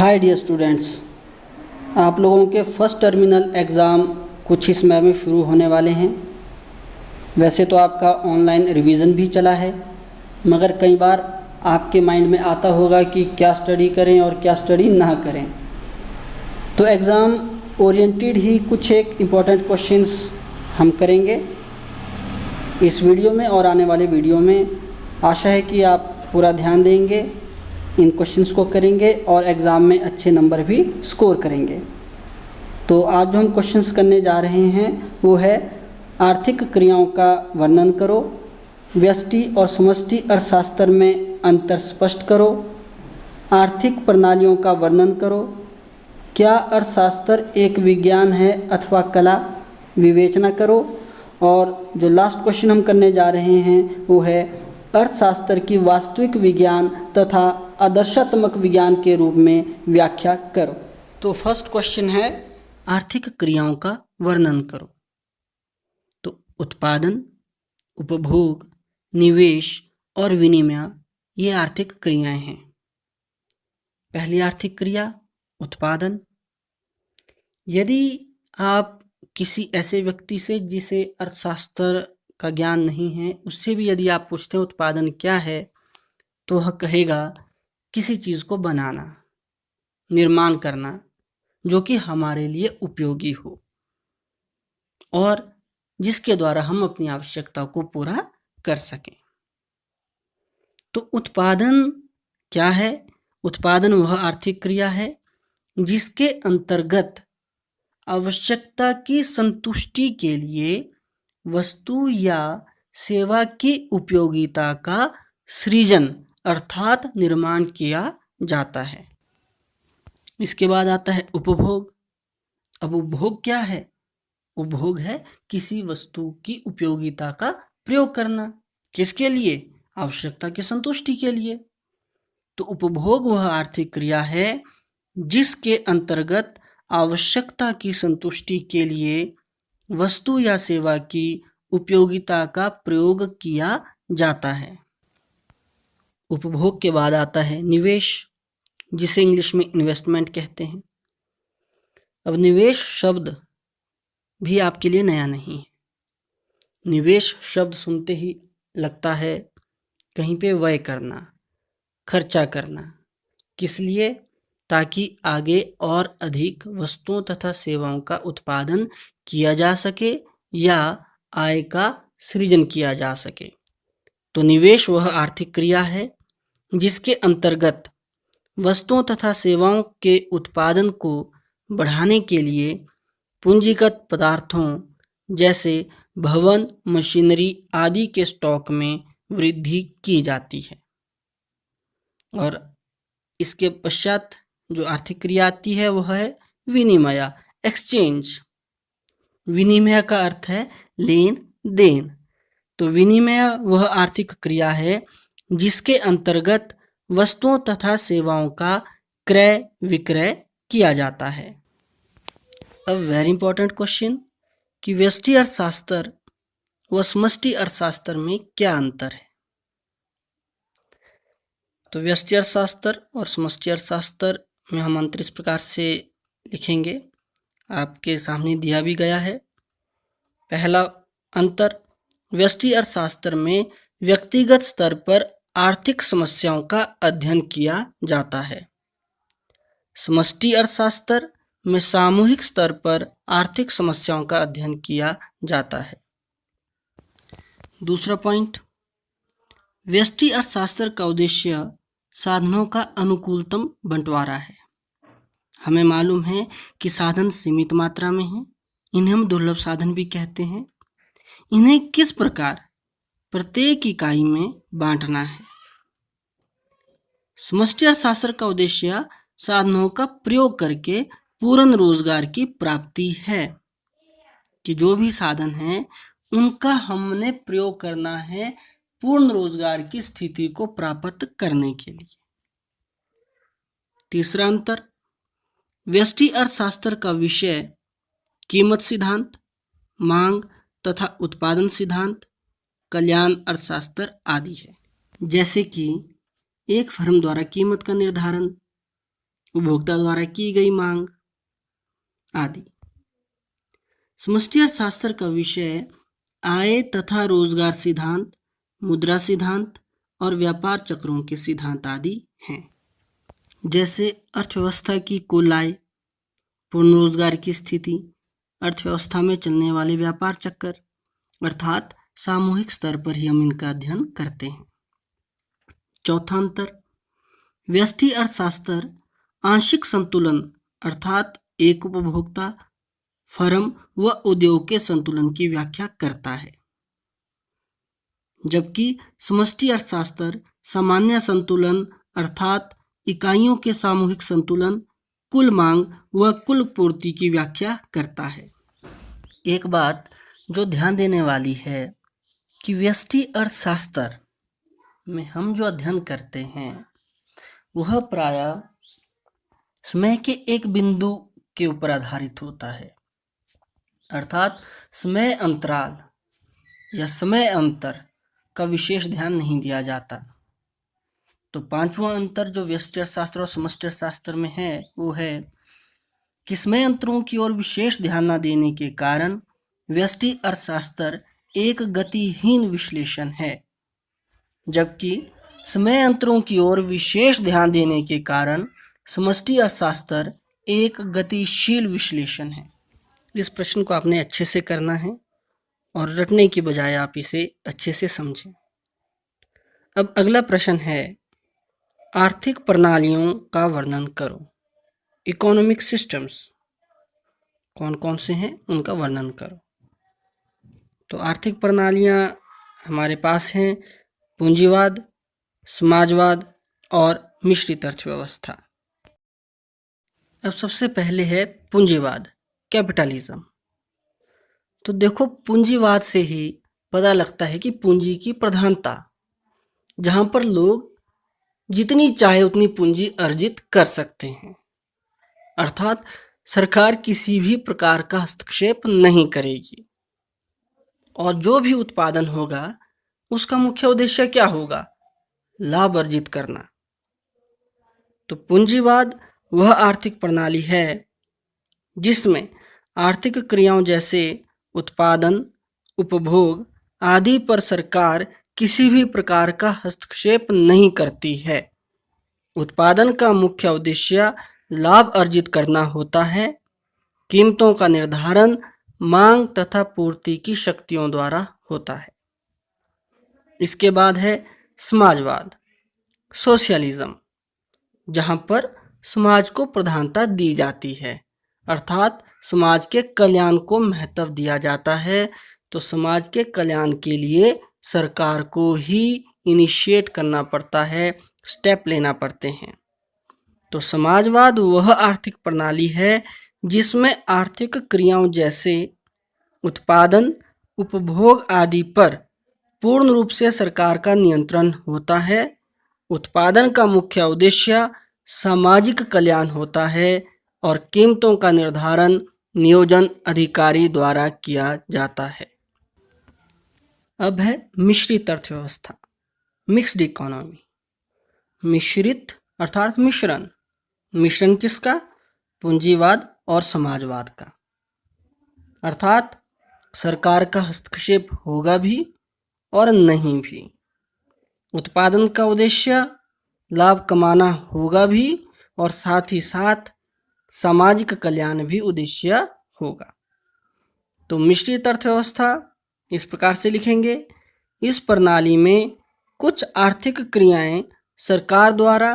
Hi dear students, आप लोगों के फर्स्ट टर्मिनल एग्ज़ाम कुछ ही समय में शुरू होने वाले हैं। वैसे तो आपका ऑनलाइन रिवीज़न भी चला है, मगर कई बार आपके माइंड में आता होगा कि क्या स्टडी करें और क्या स्टडी ना करें। तो एग्ज़ाम ओरिएंटेड ही कुछ एक इम्पॉर्टेंट क्वेश्चंस हम करेंगे इस वीडियो में और आने वाले वीडियो में। आशा है कि आप पूरा ध्यान देंगे, इन क्वेश्चंस को करेंगे और एग्ज़ाम में अच्छे नंबर भी स्कोर करेंगे। तो आज जो हम क्वेश्चंस करने जा रहे हैं वो है आर्थिक क्रियाओं का वर्णन करो, व्यष्टि और समष्टि अर्थशास्त्र में अंतर स्पष्ट करो, आर्थिक प्रणालियों का वर्णन करो, क्या अर्थशास्त्र एक विज्ञान है अथवा कला, विवेचना करो। और जो लास्ट क्वेश्चन हम करने जा रहे हैं वो है अर्थशास्त्र की वास्तविक विज्ञान तथा आदर्शात्मक विज्ञान के रूप में व्याख्या करो। तो फर्स्ट क्वेश्चन है आर्थिक क्रियाओं का वर्णन करो। तो उत्पादन, उपभोग, निवेश और विनिमय ये आर्थिक क्रियाएं हैं। पहली आर्थिक क्रिया उत्पादन। यदि आप किसी ऐसे व्यक्ति से जिसे अर्थशास्त्र का ज्ञान नहीं है उससे भी यदि आप पूछते हैं उत्पादन क्या है, तो वह कहेगा किसी चीज़ को बनाना, निर्माण करना जो कि हमारे लिए उपयोगी हो और जिसके द्वारा हम अपनी आवश्यकता को पूरा कर सकें। तो उत्पादन क्या है? उत्पादन वह आर्थिक क्रिया है जिसके अंतर्गत आवश्यकता की संतुष्टि के लिए वस्तु या सेवा की उपयोगिता का सृजन अर्थात निर्माण किया जाता है। इसके बाद आता है उपभोग। अब उपभोग क्या है? उपभोग है किसी वस्तु की उपयोगिता का प्रयोग करना। किसके लिए? आवश्यकता की संतुष्टि के लिए। तो उपभोग वह आर्थिक क्रिया है जिसके अंतर्गत आवश्यकता की संतुष्टि के लिए वस्तु या सेवा की उपयोगिता का प्रयोग किया जाता है। उपभोग के बाद आता है निवेश, जिसे इंग्लिश में इन्वेस्टमेंट कहते हैं। अब निवेश शब्द भी आपके लिए नया नहीं है। निवेश शब्द सुनते ही लगता है कहीं पे व्यय करना, खर्चा करना। किस लिए? ताकि आगे और अधिक वस्तुओं तथा सेवाओं का उत्पादन किया जा सके या आय का सृजन किया जा सके। तो निवेश वह आर्थिक क्रिया है जिसके अंतर्गत वस्तुओं तथा सेवाओं के उत्पादन को बढ़ाने के लिए पूंजीगत पदार्थों जैसे भवन, मशीनरी आदि के स्टॉक में वृद्धि की जाती है। और इसके पश्चात जो आर्थिक क्रिया आती है वह है विनिमय, एक्सचेंज। विनिमय का अर्थ है लेन देन। तो विनिमय वह आर्थिक क्रिया है जिसके अंतर्गत वस्तुओं तथा सेवाओं का क्रय विक्रय किया जाता है। अब वेरी इंपॉर्टेंट क्वेश्चन कि व्यष्टि अर्थशास्त्र व समष्टि अर्थशास्त्र में क्या अंतर है। तो व्यष्टि अर्थशास्त्र और समष्टि अर्थशास्त्र में हम अंतर इस प्रकार से लिखेंगे, आपके सामने दिया भी गया है। पहला अंतर, व्यष्टि अर्थशास्त्र में व्यक्तिगत स्तर पर आर्थिक समस्याओं का अध्ययन किया जाता है। समष्टि अर्थशास्त्र में सामूहिक स्तर पर आर्थिक समस्याओं का अध्ययन किया जाता है। दूसरा पॉइंट, व्यष्टि अर्थशास्त्र का उद्देश्य साधनों का अनुकूलतम बंटवारा है। हमें मालूम है कि साधन सीमित मात्रा में हैं, इन्हें हम दुर्लभ साधन भी कहते हैं। इन्हें किस प्रकार प्रत्येक इकाई में बांटना है। समष्टि अर्थशास्त्र का उद्देश्य साधनों का प्रयोग करके पूर्ण रोजगार की प्राप्ति है कि जो भी साधन है उनका हमने प्रयोग करना है पूर्ण रोजगार की स्थिति को प्राप्त करने के लिए। तीसरा अंतर, व्यष्टि अर्थशास्त्र का विषय कीमत सिद्धांत, मांग तथा उत्पादन सिद्धांत, कल्याण अर्थशास्त्र आदि है। जैसे कि एक फर्म द्वारा कीमत का निर्धारण, उपभोक्ता द्वारा की गई मांग आदि। समष्टि अर्थशास्त्र का विषय आय तथा रोजगार सिद्धांत, मुद्रा सिद्धांत और व्यापार चक्रों के सिद्धांत आदि हैं। जैसे अर्थव्यवस्था की कुल आय, पूर्ण रोजगार की स्थिति, अर्थव्यवस्था में चलने वाले व्यापार चक्र, अर्थात सामूहिक स्तर पर ही हम इनका अध्ययन करते हैं। चौथा अंतर, व्यष्टि अर्थशास्त्र आंशिक संतुलन अर्थात एक उपभोक्ता, फर्म व उद्योग के संतुलन की व्याख्या करता है, जबकि समष्टि अर्थशास्त्र सामान्य संतुलन अर्थात इकाइयों के सामूहिक संतुलन, कुल मांग व कुल पूर्ति की व्याख्या करता है। एक बात जो ध्यान देने वाली है कि व्यष्टि अर्थशास्त्र में हम जो अध्ययन करते हैं वह प्रायः समय के एक बिंदु के ऊपर आधारित होता है, अर्थात समय अंतराल या समय अंतर का विशेष ध्यान नहीं दिया जाता। तो पांचवा अंतर जो व्यष्टि अर्थशास्त्र और समष्टि अर्थशास्त्र में है वो है कि समय अंतरों की ओर विशेष ध्यान न देने के कारण व्यष्टि अर्थशास्त्र एक गतिहीन विश्लेषण है, जबकि समय अंतरों की ओर विशेष ध्यान देने के कारण समष्टि अर्थशास्त्र एक गतिशील विश्लेषण है। इस प्रश्न को आपने अच्छे से करना है और रटने की बजाय आप इसे अच्छे से समझें। अब अगला प्रश्न है, आर्थिक प्रणालियों का वर्णन करो। इकोनॉमिक सिस्टम्स कौन कौन से हैं उनका वर्णन करो। तो आर्थिक प्रणालियां हमारे पास हैं पूंजीवाद, समाजवाद और मिश्रित अर्थव्यवस्था। अब सबसे पहले है पूंजीवाद, कैपिटलिज्म। तो देखो, पूंजीवाद से ही पता लगता है कि पूंजी की प्रधानता, जहां पर लोग जितनी चाहे उतनी पूंजी अर्जित कर सकते हैं, अर्थात सरकार किसी भी प्रकार का हस्तक्षेप नहीं करेगी और जो भी उत्पादन होगा उसका मुख्य उद्देश्य क्या होगा? लाभ अर्जित करना। तो पूंजीवाद वह आर्थिक प्रणाली है जिसमें आर्थिक क्रियाओं जैसे उत्पादन, उपभोग आदि पर सरकार किसी भी प्रकार का हस्तक्षेप नहीं करती है। उत्पादन का मुख्य उद्देश्य लाभ अर्जित करना होता है। कीमतों का निर्धारण मांग तथा पूर्ति की शक्तियों द्वारा होता है। इसके बाद है समाजवाद, सोशलिज्म, जहां पर समाज को प्रधानता दी जाती है, अर्थात समाज के कल्याण को महत्व दिया जाता है। तो समाज के कल्याण के लिए सरकार को ही इनिशिएट करना पड़ता है, स्टेप लेना पड़ते हैं। तो समाजवाद वह आर्थिक प्रणाली है जिसमें आर्थिक क्रियाओं जैसे उत्पादन, उपभोग आदि पर पूर्ण रूप से सरकार का नियंत्रण होता है। उत्पादन का मुख्य उद्देश्य सामाजिक कल्याण होता है और कीमतों का निर्धारण नियोजन अधिकारी द्वारा किया जाता है। अब है मिश्रित अर्थव्यवस्था, मिक्स्ड इकोनॉमी। मिश्रित अर्थात मिश्रण, मिश्रण किसका? पूंजीवाद और समाजवाद का, अर्थात सरकार का हस्तक्षेप होगा भी और नहीं भी। उत्पादन का उद्देश्य लाभ कमाना होगा भी और साथ ही साथ सामाजिक कल्याण भी उद्देश्य होगा। तो मिश्रित अर्थव्यवस्था इस प्रकार से लिखेंगे, इस प्रणाली में कुछ आर्थिक क्रियाएं सरकार द्वारा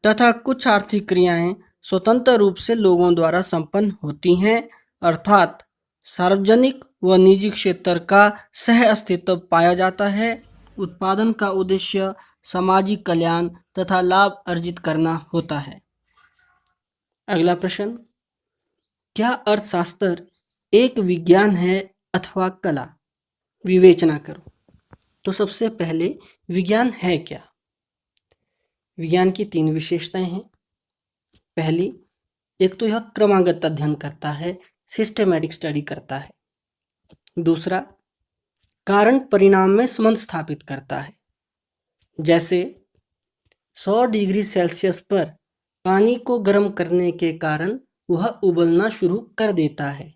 तथा कुछ आर्थिक क्रियाएं स्वतंत्र रूप से लोगों द्वारा संपन्न होती हैं, अर्थात सार्वजनिक व निजी क्षेत्र का सह अस्तित्व पाया जाता है। उत्पादन का उद्देश्य सामाजिक कल्याण तथा लाभ अर्जित करना होता है। अगला प्रश्न, क्या अर्थशास्त्र एक विज्ञान है अथवा कला? विवेचना करो। तो सबसे पहले विज्ञान है क्या? विज्ञान की 3 विशेषताएं हैं। पहली, एक तो यह क्रमागत अध्ययन करता है, सिस्टेमैटिक स्टडी करता है। दूसरा, कारण परिणाम में संबंध स्थापित करता है। जैसे 100 डिग्री सेल्सियस पर पानी को गर्म करने के कारण वह उबलना शुरू कर देता है।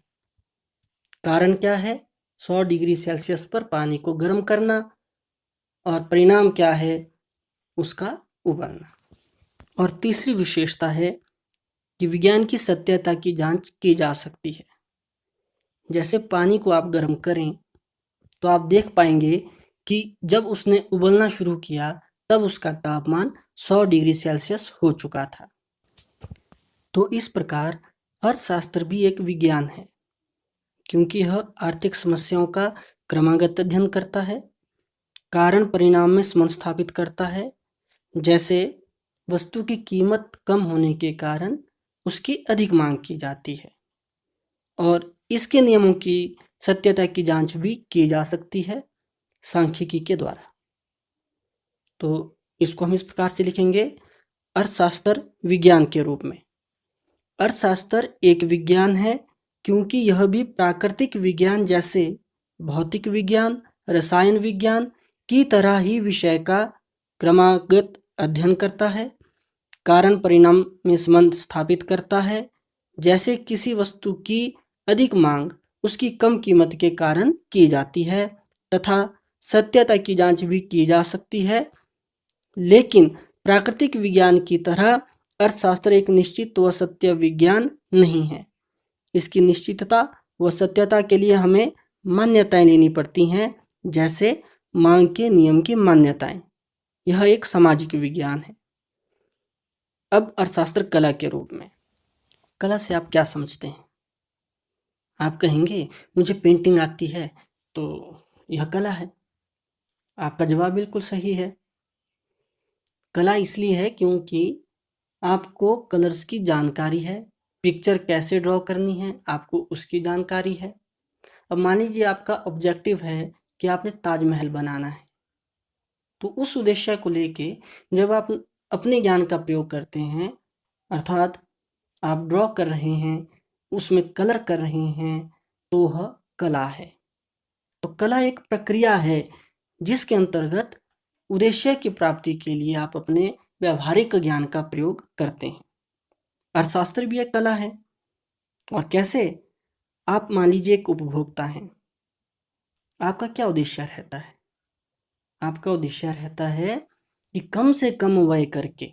कारण क्या है? 100 डिग्री सेल्सियस पर पानी को गर्म करना, और परिणाम क्या है? उसका उबलना। और तीसरी विशेषता है कि विज्ञान की सत्यता की जांच की जा सकती है। जैसे पानी को आप गर्म करें तो आप देख पाएंगे कि जब उसने उबलना शुरू किया तब उसका तापमान 100 डिग्री सेल्सियस हो चुका था। तो इस प्रकार अर्थशास्त्र भी एक विज्ञान है, क्योंकि यह आर्थिक समस्याओं का क्रमागत अध्ययन करता है, कारण परिणाम में संबंध स्थापित करता है। जैसे वस्तु की कीमत कम होने के कारण उसकी अधिक मांग की जाती है, और इसके नियमों की सत्यता की जांच भी की जा सकती है सांख्यिकी के द्वारा। तो इसको हम इस प्रकार से लिखेंगे, अर्थशास्त्र विज्ञान के रूप में। अर्थशास्त्र एक विज्ञान है क्योंकि यह भी प्राकृतिक विज्ञान जैसे भौतिक विज्ञान, रसायन विज्ञान की तरह ही विषय का क्रमागत अध्ययन करता है, कारण परिणाम में संबंध स्थापित करता है। जैसे किसी वस्तु की अधिक मांग उसकी कम कीमत के कारण की जाती है, तथा सत्यता की जांच भी की जा सकती है। लेकिन प्राकृतिक विज्ञान की तरह अर्थशास्त्र एक निश्चित व सत्य विज्ञान नहीं है। इसकी निश्चितता व सत्यता के लिए हमें मान्यताएं लेनी पड़ती हैं, जैसे मांग के नियम की मान्यताएं। यह एक सामाजिक विज्ञान है। अब अर्थशास्त्र कला के रूप में। कला से आप क्या समझते हैं? आप कहेंगे मुझे पेंटिंग आती है तो यह कला है। आपका जवाब बिल्कुल सही है। कला इसलिए है क्योंकि आपको कलर्स की जानकारी है, पिक्चर कैसे ड्रॉ करनी है आपको उसकी जानकारी है। अब मान लीजिए आपका ऑब्जेक्टिव है कि आपने ताजमहल बनाना है, तो उस उद्देश्य को लेके जब आप अपने ज्ञान का प्रयोग करते हैं, अर्थात आप ड्रॉ कर रहे हैं, उसमें कलर कर रहे हैं, तो वह कला है। तो कला एक प्रक्रिया है जिसके अंतर्गत उद्देश्य की प्राप्ति के लिए आप अपने व्यावहारिक ज्ञान का प्रयोग करते हैं। अर्थशास्त्र भी एक कला है। और कैसे? आप मान लीजिए एक उपभोक्ता हैं, आपका क्या उद्देश्य रहता है? आपका उद्देश्य रहता है कि कम से कम व्यय करके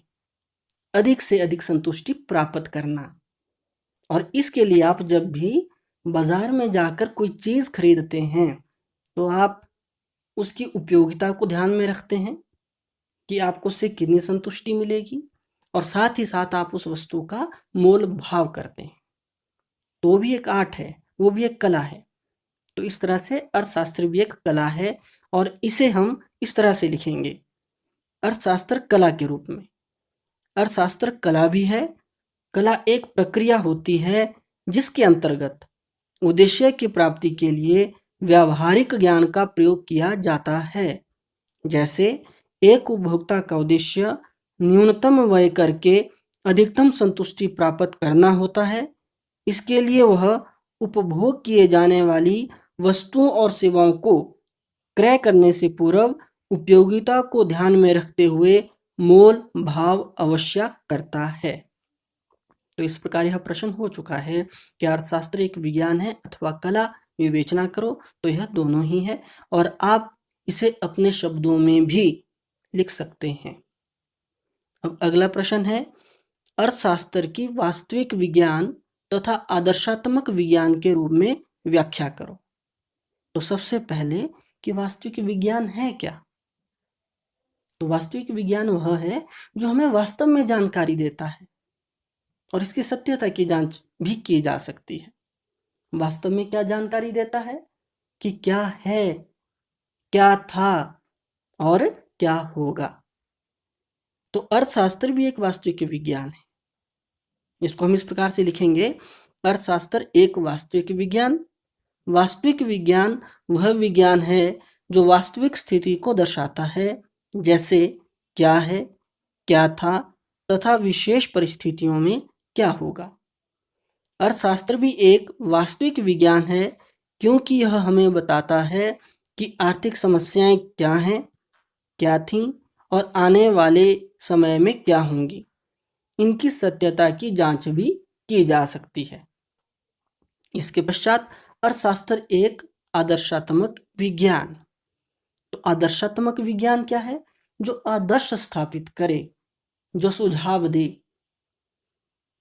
अधिक से अधिक संतुष्टि प्राप्त करना। और इसके लिए आप जब भी बाजार में जाकर कोई चीज़ खरीदते हैं तो आप उसकी उपयोगिता को ध्यान में रखते हैं कि आपको उससे कितनी संतुष्टि मिलेगी, और साथ ही साथ आप उस वस्तु का मोल भाव करते हैं। तो वो भी एक आर्ट है, वो भी एक कला है। तो इस तरह से अर्थशास्त्र भी एक कला है, और इसे हम इस तरह से लिखेंगे, अर्थशास्त्र कला के रूप में। अर्थशास्त्र कला भी है। कला एक प्रक्रिया होती है जिसके अंतर्गत उद्देश्य की प्राप्ति के लिए व्यावहारिक ज्ञान का प्रयोग किया जाता है। जैसे एक उपभोक्ता का उद्देश्य न्यूनतम व्यय करके अधिकतम संतुष्टि प्राप्त करना होता है। इसके लिए वह उपभोग किए जाने वाली वस्तुओं और सेवाओं को क्रय करने से पूर्व उपयोगिता को ध्यान में रखते हुए मोल भाव अवश्य करता है। तो इस प्रकार यह प्रश्न हो चुका है कि अर्थशास्त्र एक विज्ञान है अथवा कला। विवेचना करो तो यह दोनों ही है, और आप इसे अपने शब्दों में भी लिख सकते हैं। अब अगला प्रश्न है, अर्थशास्त्र की वास्तविक विज्ञान तथा आदर्शात्मक विज्ञान के रूप में व्याख्या करो। तो सबसे पहले कि वास्तविक विज्ञान है क्या? तो वास्तविक विज्ञान वह है जो हमें वास्तव में जानकारी देता है, और इसकी सत्यता की जांच भी की जा सकती है। वास्तव में क्या जानकारी देता है? कि क्या है, क्या था और क्या होगा। तो अर्थशास्त्र भी एक वास्तविक विज्ञान है। इसको हम इस प्रकार से लिखेंगे, अर्थशास्त्र एक वास्तविक विज्ञान। वास्तविक विज्ञान वह विज्ञान है जो वास्तविक स्थिति को दर्शाता है, जैसे क्या है, क्या था, तथा विशेष परिस्थितियों में क्या होगा। अर्थशास्त्र भी एक वास्तविक विज्ञान है क्योंकि यह हमें बताता है कि आर्थिक समस्याएं क्या हैं, क्या थीं और आने वाले समय में क्या होंगी। इनकी सत्यता की जांच भी की जा सकती है। इसके पश्चात अर्थशास्त्र एक आदर्शात्मक विज्ञान। तो आदर्शात्मक विज्ञान क्या है? जो आदर्श स्थापित करे, जो सुझाव दे,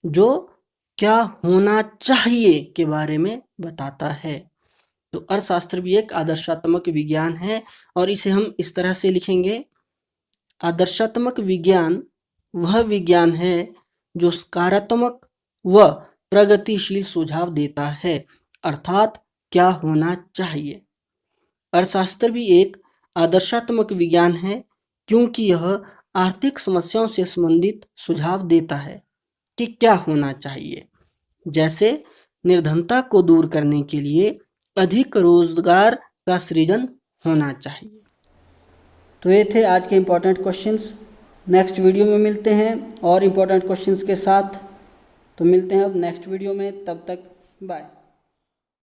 जो क्या होना चाहिए के बारे में बताता है। तो अर्थशास्त्र भी एक आदर्शात्मक विज्ञान है और इसे हम इस तरह से लिखेंगे, आदर्शात्मक विज्ञान वह विज्ञान है जो सकारात्मक व प्रगतिशील सुझाव देता है, अर्थात क्या होना चाहिए। अर्थशास्त्र भी एक आदर्शात्मक विज्ञान है क्योंकि यह आर्थिक समस्याओं से संबंधित सुझाव देता है कि क्या होना चाहिए, जैसे निर्धनता को दूर करने के लिए अधिक रोजगार का सृजन होना चाहिए। तो ये थे आज के इम्पोर्टेंट क्वेश्चंस। नेक्स्ट वीडियो में मिलते हैं और इम्पोर्टेंट क्वेश्चंस के साथ। तो मिलते हैं अब नेक्स्ट वीडियो में, तब तक बाय।